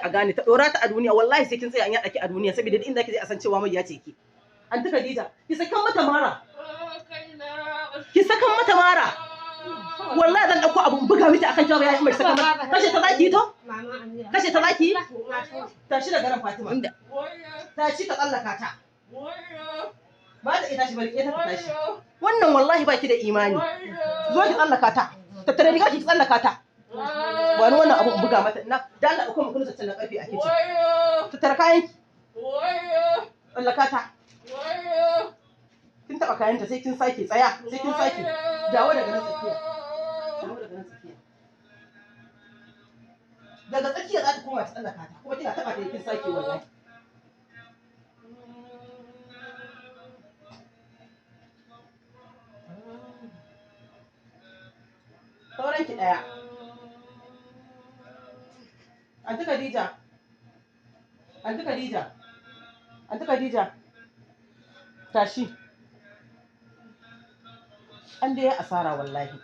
a gane ta dora ta a duniya wallahi sai kin tsaya an yaɗa ki a duniya saboda duk inda kije a san cewa mai ya ce ki anti Khadija ki sakan mata mara ki sakan mata mara wallahi zan dauko abun buga miki akan cewa yayi mai sakan mata kashe ta zaki to kashe ta zaki tashi daga ran Fatima tashi ka tsallaka ta ba da ita shi bari ita ta tashi wannan wallahi baki da imani zo ki tsallaka ta tattare riga ki tsallaka ta wani wannan abu buga mata na da Allah ko mu kunta tsallan karfi a kici tattara kayan ki tsallaka ta kin taba kayan ta sai kin sake tsaya sai kin sake dawo daga nan tsakiya dawo daga nan tsakiya daga tsakiya za ta koma ta tsallaka ta kuma kina taba ta kin sake wallahi sauran ki daya anti Khadija anti Khadija anti Khadija tashi an dai asara wallahi